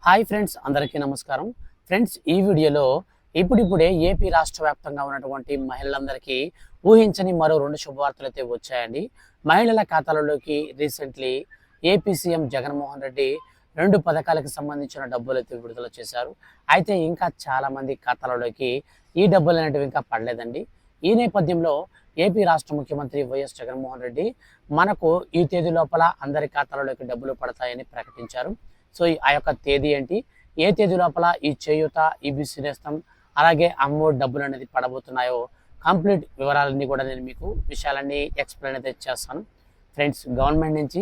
Hi friends, అందరికీ నమస్కారం. Friends, ఈ వీడియోలో ఇప్పుడిప్పుడే ఏపీ రాష్ట్ర వ్యాప్తంగా ఉన్నటువంటి మహిళలందరికీ ఊహించని మరో 2 శుభవార్తలు అయితే వచ్చాయండి. మహిళల ఖాతాలలోకి recently AP CM Jaganmohan Reddy 2 పథకాలకు సంబంధించిన డబ్బులు అయితే విడుదల చేశారు. అయితే ఇంకా చాలామంది ఖాతాలలోకి ఈ డబ్బులు అనేటివి ఇంకా పడలేదండి. ఈ నేపథ్యంలో ఏపీ రాష్ట్ర ముఖ్యమంత్రి వైఎస్ జగన్మోహన్ రెడ్డి మనకు ఈ తేదీ లోపల అందరి ఖాతాలలోకి డబ్బులు పడతాయని ప్రకటించారు. సో ఆ యొక్క తేదీ ఏంటి, ఏ తేదీ లోపల ఈ చేయూత, ఈబీసీ నేస్తం, అలాగే అమ్మఒడి డబ్బులు అనేది పడబోతున్నాయో కంప్లీట్ వివరాలన్నీ కూడా నేను మీకు విషయాలన్నీ ఎక్స్ప్లెయిన్ అయితే చేస్తాను. ఫ్రెండ్స్, గవర్నమెంట్ నుంచి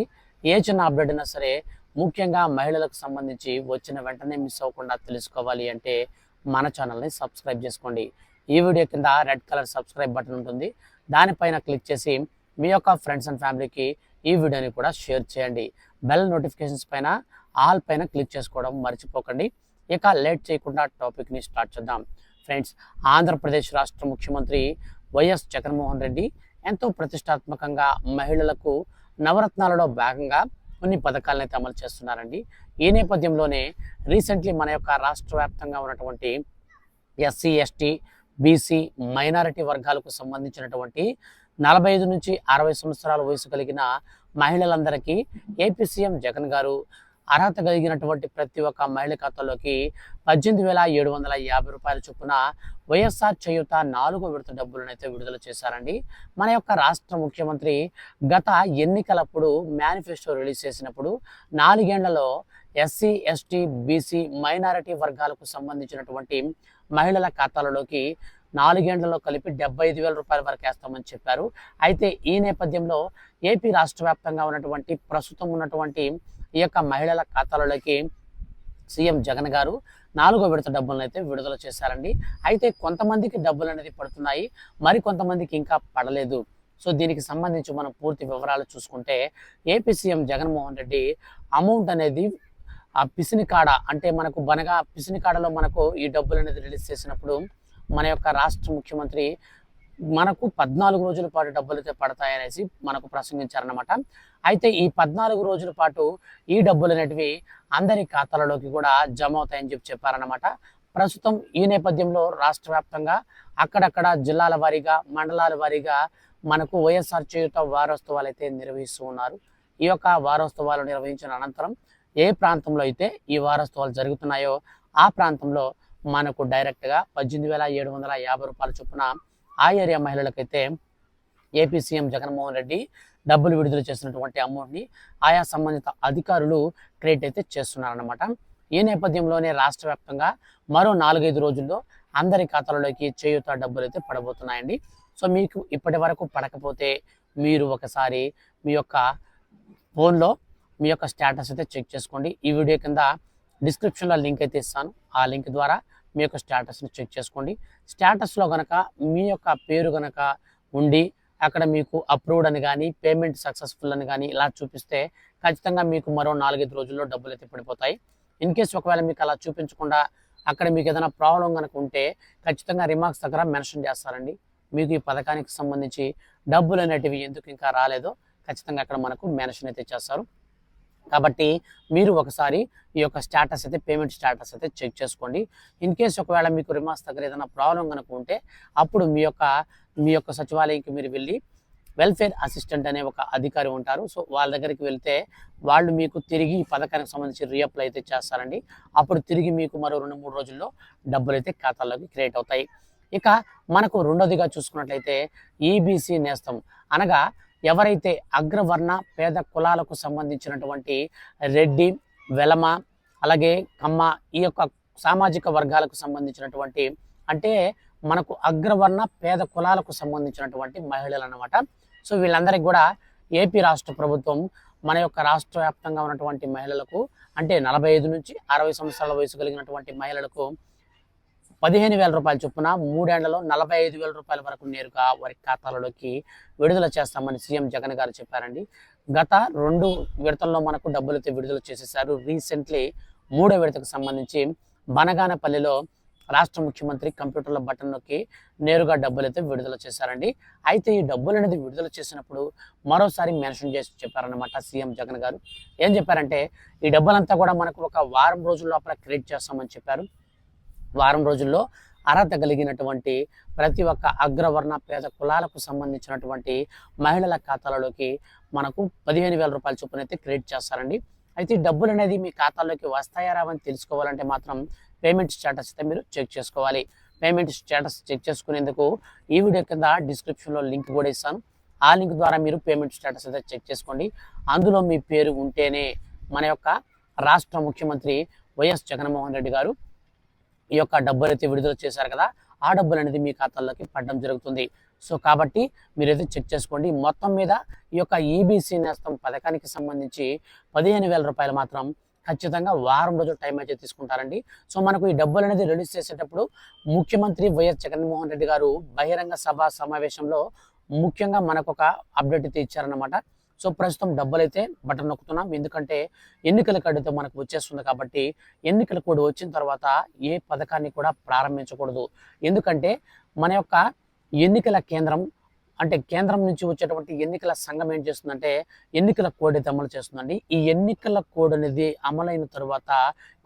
ఏ చిన్న అప్డేట్ అయినా సరే ముఖ్యంగా మహిళలకు సంబంధించి వచ్చిన వెంటనే మిస్ అవ్వకుండా తెలుసుకోవాలి అంటే మన ఛానల్ని సబ్స్క్రైబ్ చేసుకోండి. ఈ వీడియో కింద రెడ్ కలర్ సబ్స్క్రైబ్ బటన్ ఉంటుంది, దానిపైన క్లిక్ చేసి మీ యొక్క ఫ్రెండ్స్ అండ్ ఫ్యామిలీకి ఈ వీడియోని కూడా షేర్ చేయండి. బెల్ నోటిఫికేషన్స్ పైన ఆల్ పైన క్లిక్ చేసుకోవడం మర్చిపోకండి. ఇక లేట్ చేయకుండా టాపిక్ని స్టార్ట్ చేద్దాం. ఫ్రెండ్స్, ఆంధ్రప్రదేశ్ రాష్ట్ర ముఖ్యమంత్రి వైఎస్ జగన్మోహన్ రెడ్డి ఎంతో ప్రతిష్టాత్మకంగా మహిళలకు నవరత్నాలలో భాగంగా కొన్ని పథకాలను అయితే అమలు చేస్తున్నారండి. ఈ నేపథ్యంలోనే రీసెంట్లీ మన యొక్క రాష్ట్ర వ్యాప్తంగా ఉన్నటువంటి ఎస్సీ, ఎస్టీ, బీసీ, మైనారిటీ వర్గాలకు సంబంధించినటువంటి 45 నుంచి 60 సంవత్సరాల వయసు కలిగిన మహిళలందరికీ ఏపీ సీఎం జగన్ గారు అర్హత కలిగినటువంటి ప్రతి ఒక్క మహిళ ఖాతాలోకి 18,750 రూపాయల చొప్పున వైఎస్ఆర్ చేయూత 4వ విడత డబ్బులను అయితే విడుదల చేశారండి. మన యొక్క రాష్ట్ర ముఖ్యమంత్రి గత ఎన్నికలప్పుడు మేనిఫెస్టో రిలీజ్ చేసినప్పుడు 4 ఏళ్లలో ఎస్సీ, ఎస్టీ, బీసీ, మైనారిటీ వర్గాలకు సంబంధించినటువంటి మహిళల ఖాతాలలోకి 4 ఏళ్లలో కలిపి 75,000 రూపాయల వరకు వేస్తామని చెప్పారు. అయితే ఈ నేపథ్యంలో ఏపీ రాష్ట్ర వ్యాప్తంగా ఉన్నటువంటి ప్రస్తుతం ఉన్నటువంటి ఈ యొక్క మహిళల ఖాతాలలోకి సీఎం జగన్ గారు 4వ విడత డబ్బులను అయితే విడుదల చేశారండి. అయితే కొంతమందికి డబ్బులు అనేది పడుతున్నాయి, మరి కొంతమందికి ఇంకా పడలేదు. సో దీనికి సంబంధించి మనం పూర్తి వివరాలు చూసుకుంటే AP CM Jaganmohan Reddy amount అనేది ఆ పిసినికాడ, అంటే మనకు బనగా పిసినికాడలో మనకు ఈ డబ్బులు అనేది రిలీజ్ చేసినప్పుడు మన యొక్క రాష్ట్ర ముఖ్యమంత్రి మనకు 14 రోజుల పాటు డబ్బులు అయితే పడతాయనేసి మనకు ప్రసంగించారనమాట. అయితే ఈ 14 రోజుల పాటు ఈ డబ్బులు అనేటివి అందరి ఖాతాలలోకి కూడా జమ అవుతాయని చెప్పారనమాట. ప్రస్తుతం ఈ నేపథ్యంలో రాష్ట్ర వ్యాప్తంగా అక్కడక్కడ జిల్లాల వారీగా, మండలాల వారీగా మనకు వైఎస్ఆర్ చేయూత వారోత్సవాలు అయితే నిర్వహిస్తూ ఉన్నారు. ఈ యొక్క వారోత్సవాలు నిర్వహించిన అనంతరం ఏ ప్రాంతంలో అయితే ఈ వారోత్సవాలు జరుగుతున్నాయో ఆ ప్రాంతంలో మనకు డైరెక్ట్గా 18,750 రూపాయల చొప్పున ఆ ఏరియా మహిళలకైతే ఏపీ సీఎం జగన్మోహన్ రెడ్డి డబ్బులు విడుదల చేసినటువంటి అమౌంట్ని ఆయా సంబంధిత అధికారులు క్రియేట్ అయితే చేస్తున్నారన్నమాట. ఈ నేపథ్యంలోనే రాష్ట్ర వ్యాప్తంగా మరో 4-5 రోజుల్లో అందరి ఖాతాలలోకి చేయూత డబ్బులు అయితే పడబోతున్నాయండి. సో మీకు ఇప్పటి వరకు పడకపోతే మీరు ఒకసారి మీ యొక్క ఫోన్లో మీ యొక్క స్టేటస్ అయితే చెక్ చేసుకోండి. ఈ వీడియో కింద డిస్క్రిప్షన్లో లింక్ అయితే ఇస్తాను. ఆ లింక్ ద్వారా మీ యొక్క స్టేటస్ని చెక్ చేసుకోండి. స్టేటస్లో కనుక మీ యొక్క పేరు కనుక ఉండి అక్కడ మీకు అప్రూవ్డ్ అని కానీ, పేమెంట్ సక్సెస్ఫుల్ అని కానీ ఇలా చూపిస్తే ఖచ్చితంగా మీకు మరో 4-5 రోజుల్లో డబ్బులు అయితే పడిపోతాయి. ఇన్ కేస్ ఒకవేళ మీకు అలా చూపించకుండా అక్కడ మీకు ఏదైనా ప్రాబ్లం కనుక ఉంటే ఖచ్చితంగా రిమార్క్స్ దగ్గర మెన్షన్ చేస్తారండి. మీకు ఈ పథకానికి సంబంధించి డబ్బులు అనేటివి ఎందుకు ఇంకా రాలేదో ఖచ్చితంగా అక్కడ మనకు మెన్షన్ అయితే చేస్తారు. కాబట్టి మీరు ఒకసారి ఈ యొక్క స్టేటస్ అయితే, పేమెంట్ స్టేటస్ అయితే చెక్ చేసుకోండి. ఇన్ కేస్ ఒకవేళ మీకు రిమార్క్స్ దగ్గర ఏదైనా ప్రాబ్లం కనుక ఉంటే అప్పుడు మీ యొక్క సచివాలయంకి మీరు వెళ్ళి వెల్ఫేర్ అసిస్టెంట్ అనే ఒక అధికారి ఉంటారు. సో వాళ్ళ దగ్గరికి వెళ్తే వాళ్ళు మీకు తిరిగి ఈ పథకానికి సంబంధించి రీఅప్లై అయితే చేస్తారండి. అప్పుడు తిరిగి మీకు మరో 2-3 రోజుల్లో డబ్బులు అయితే ఖాతాల్లోకి క్రియేట్ అవుతాయి. ఇక మనకు రెండోదిగా చూసుకున్నట్లయితే ఈబీసీ నేస్తం, అనగా ఎవరైతే అగ్రవర్ణ పేద కులాలకు సంబంధించినటువంటి రెడ్డి, వెలమ, అలాగే కమ్మ, ఈ యొక్క సామాజిక వర్గాలకు సంబంధించినటువంటి, అంటే మనకు అగ్రవర్ణ పేద కులాలకు సంబంధించినటువంటి మహిళలు అన్నమాట. సో వీళ్ళందరికీ కూడా ఏపీ రాష్ట్ర ప్రభుత్వం మన యొక్క రాష్ట్ర వ్యాప్తంగా ఉన్నటువంటి మహిళలకు, అంటే 45 నుంచి 60 సంవత్సరాల వయసు కలిగినటువంటి మహిళలకు 15,000 రూపాయల చొప్పున 3 ఏళ్లలో 45,000 రూపాయల వరకు నేరుగా వారి ఖాతాలలోకి విడుదల చేస్తామని సీఎం జగన్ గారు చెప్పారండి. గత 2 విడతల్లో మనకు డబ్బులు అయితే విడుదల చేసేసారు. రీసెంట్లీ 3వ విడతకు సంబంధించి బనగానపల్లిలో రాష్ట్ర ముఖ్యమంత్రి కంప్యూటర్లో బటన్ నొక్కి నేరుగా డబ్బులు అయితే విడుదల చేశారండి. అయితే ఈ డబ్బులు అనేది విడుదల చేసినప్పుడు మరోసారి మెన్షన్ చేసి చెప్పారన్నమాట సీఎం జగన్ గారు. ఏం చెప్పారంటే ఈ డబ్బులంతా కూడా మనకు ఒక వారం రోజుల లోపల క్రెడిట్ చేస్తామని చెప్పారు. వారం రోజుల్లో అర్హత కలిగినటువంటి ప్రతి ఒక్క అగ్రవర్ణ పేద కులాలకు సంబంధించినటువంటి మహిళల ఖాతాలలోకి మనకు 15,000 రూపాయల చొప్పున అయితే క్రెడిట్ చేస్తారండి. అయితే ఈ డబ్బులు అనేది మీ ఖాతాల్లోకి వస్తాయా రావని తెలుసుకోవాలంటే మాత్రం పేమెంట్ స్టేటస్ అయితే మీరు చెక్ చేసుకోవాలి. పేమెంట్ స్టేటస్ చెక్ చేసుకునేందుకు ఈ వీడియో కింద డిస్క్రిప్షన్లో లింక్ కూడా ఇస్తాను. ఆ లింక్ ద్వారా మీరు పేమెంట్ స్టేటస్ అయితే చెక్ చేసుకోండి. అందులో మీ పేరు ఉంటేనే మన యొక్క రాష్ట్ర ముఖ్యమంత్రి వైఎస్ జగన్మోహన్ రెడ్డి గారు ఈ యొక్క డబ్బులు అయితే విడుదల చేశారు కదా, ఆ డబ్బులు అనేది మీ ఖాతాల్లోకి పడడం జరుగుతుంది. సో కాబట్టి మీరైతే చెక్ చేసుకోండి. మొత్తం మీద ఈ యొక్క ఈబీసీ నేస్తం పథకానికి సంబంధించి 15,000 రూపాయలు మాత్రం ఖచ్చితంగా వారం రోజులు టైం అయితే తీసుకుంటారండి. సో మనకు ఈ డబ్బులు అనేది రిలీజ్ చేసేటప్పుడు ముఖ్యమంత్రి వైఎస్ జగన్మోహన్ రెడ్డి గారు బహిరంగ సభ సమావేశంలో ముఖ్యంగా మనకు ఒక అప్డేట్ అయితే ఇచ్చారన్నమాట. సో ప్రస్తుతం డబ్బులు అయితే బటన్ నొక్కుతున్నాం, ఎందుకంటే ఎన్నికల కోడ్తో మనకు వచ్చేస్తుంది కాబట్టి ఎన్నికల కోడ్ వచ్చిన తర్వాత ఏ పథకాన్ని కూడా ప్రారంభించకూడదు. ఎందుకంటే మన యొక్క ఎన్నికల కేంద్రం అంటే కేంద్రం నుంచి వచ్చేటువంటి ఎన్నికల సంఘం ఏం చేస్తుందంటే ఎన్నికల కోడ్ అయితే అమలు చేస్తుందండి. ఈ ఎన్నికల కోడ్ అనేది అమలైన తర్వాత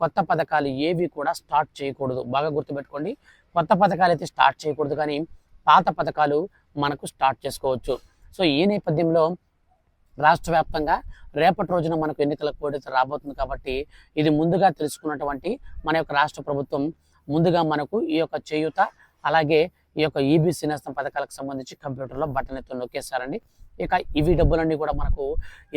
కొత్త పథకాలు ఏవి కూడా స్టార్ట్ చేయకూడదు. బాగా గుర్తుపెట్టుకోండి, కొత్త పథకాలు అయితే స్టార్ట్ చేయకూడదు, కానీ పాత పథకాలు మనకు స్టార్ట్ చేసుకోవచ్చు. సో ఈ నేపథ్యంలో రాష్ట్ర వ్యాప్తంగా రేపటి రోజున మనకు ఎన్నికల కోడ్ అయితే రాబోతుంది కాబట్టి ఇది ముందుగా తెలుసుకున్నటువంటి మన యొక్క రాష్ట్ర ప్రభుత్వం ముందుగా మనకు ఈ యొక్క చేయూత అలాగే ఈ యొక్క ఈబీసీ నేస్తం పథకాలకు సంబంధించి కంప్యూటర్లో బటన్ అయితే నొక్కేశారండి. ఇక ఇవి డబ్బులన్నీ కూడా మనకు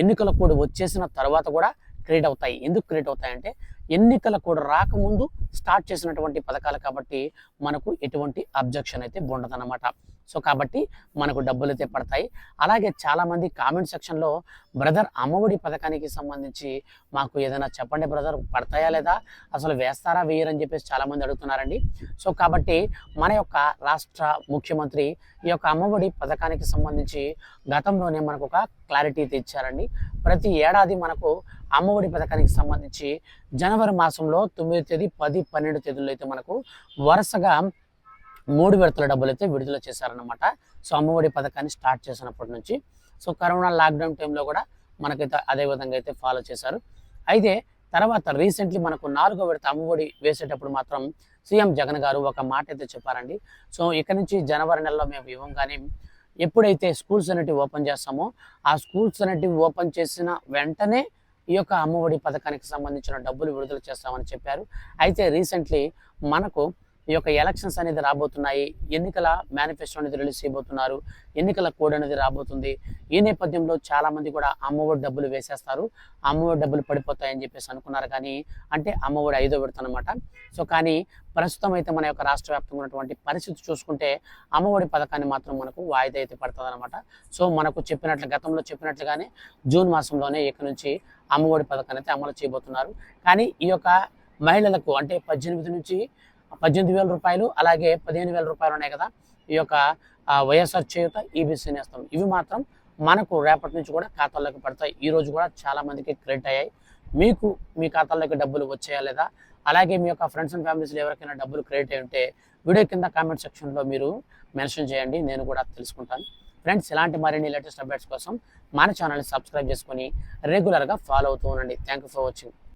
ఎన్నికల కోడ్ వచ్చేసిన తర్వాత కూడా క్రియేట్ అవుతాయి. ఎందుకు క్రియేట్ అవుతాయంటే ఎన్నికల కోడ్ రాకముందు స్టార్ట్ చేసినటువంటి పథకాలు కాబట్టి మనకు ఎటువంటి అబ్జెక్షన్ అయితే ఉండదన్నమాట. సో కాబట్టి మనకు డబ్బులు అయితే పడతాయి. అలాగే చాలామంది కామెంట్ సెక్షన్లో బ్రదర్ అమ్మఒడి పథకానికి సంబంధించి మాకు ఏదైనా చెప్పండి బ్రదర్, పడతాయా లేదా, అసలు వేస్తారా వేయరని చెప్పేసి చాలామంది అడుగుతున్నారండి. సో కాబట్టి మన యొక్క రాష్ట్ర ముఖ్యమంత్రి ఈ యొక్క అమ్మఒడి పథకానికి సంబంధించి గతంలోనే మనకు ఒక క్లారిటీ అయితే ఇచ్చారండి. ప్రతి ఏడాది మనకు అమ్మఒడి పథకానికి సంబంధించి జనవరి మాసంలో 9వ తేదీ 10, 12 తేదీల్లో అయితే మనకు వరుసగా 3 విడతల డబ్బులు అయితే విడుదల చేశారనమాట. సో అమ్మఒడి పథకాన్ని స్టార్ట్ చేసినప్పటి నుంచి సో కరోనా లాక్డౌన్ టైంలో కూడా మనకైతే అదే విధంగా అయితే ఫాలో చేశారు. అయితే తర్వాత రీసెంట్లీ మనకు 4వ విడత అమ్మఒడి వేసేటప్పుడు మాత్రం సీఎం జగన్ గారు ఒక మాట అయితే చెప్పారండి. సో ఇక్కడి నుంచి జనవరి నెలలో మేము ఇవ్వంగానే ఎప్పుడైతే స్కూల్స్ అనేటివి ఓపెన్ చేస్తామో ఆ స్కూల్స్ అనేటివి ఓపెన్ చేసిన వెంటనే ఈ యొక్క అమ్మఒడి పథకానికి సంబంధించిన డబ్బులు విడుదల చేస్తామని చెప్పారు. అయితే రీసెంట్లీ మనకు ఈ యొక్క ఎలక్షన్స్ అనేది రాబోతున్నాయి, ఎన్నికల మేనిఫెస్టో అనేది రిలీజ్ చేయబోతున్నారు, ఎన్నికల కోడ్ అనేది రాబోతుంది. ఈ నేపథ్యంలో చాలామంది కూడా అమ్మఒడి డబ్బులు వేసేస్తారు, అమ్మఒడి డబ్బులు పడిపోతాయని చెప్పేసి అనుకున్నారు. కానీ అంటే అమ్మఒడి 5వ విడత అనమాట. సో కానీ ప్రస్తుతం అయితే మన యొక్క రాష్ట్ర వ్యాప్తంగా ఉన్నటువంటి పరిస్థితి చూసుకుంటే అమ్మఒడి పథకాన్ని మాత్రం మనకు వాయిదా అయితే పడుతుంది అనమాట. సో మనకు గతంలో చెప్పినట్లుగానే జూన్ మాసంలోనే ఇక్కడ నుంచి అమ్మఒడి పథకాన్ని అయితే అమలు చేయబోతున్నారు. కానీ ఈ యొక్క మహిళలకు అంటే 18,000 రూపాయలు అలాగే 15,000 రూపాయలు ఉన్నాయి కదా, ఈ యొక్క వైఎస్ఆర్ చేయూత ఈబీసీ నేస్తం ఇవి మాత్రం మనకు రేపటి నుంచి కూడా ఖాతాల్లోకి పడతాయి. ఈ రోజు కూడా చాలా మందికి క్రెడిట్ అయ్యాయి. మీకు మీ ఖాతాల్లోకి డబ్బులు వచ్చాయా లేదా, అలాగే మీ యొక్క ఫ్రెండ్స్ అండ్ ఫ్యామిలీస్లో ఎవరికైనా డబ్బులు క్రెడిట్ అయి ఉంటే వీడియో కింద కామెంట్ సెక్షన్లో మీరు మెన్షన్ చేయండి, నేను కూడా తెలుసుకుంటాను. ఫ్రెండ్స్ ఇలాంటి మరిన్ని లేటెస్ట్ అప్డేట్స్ కోసం మన ఛానల్ని సబ్స్క్రైబ్ చేసుకొని రెగ్యులర్గా ఫాలో అవుతూ ఉండండి. Thank you for watching.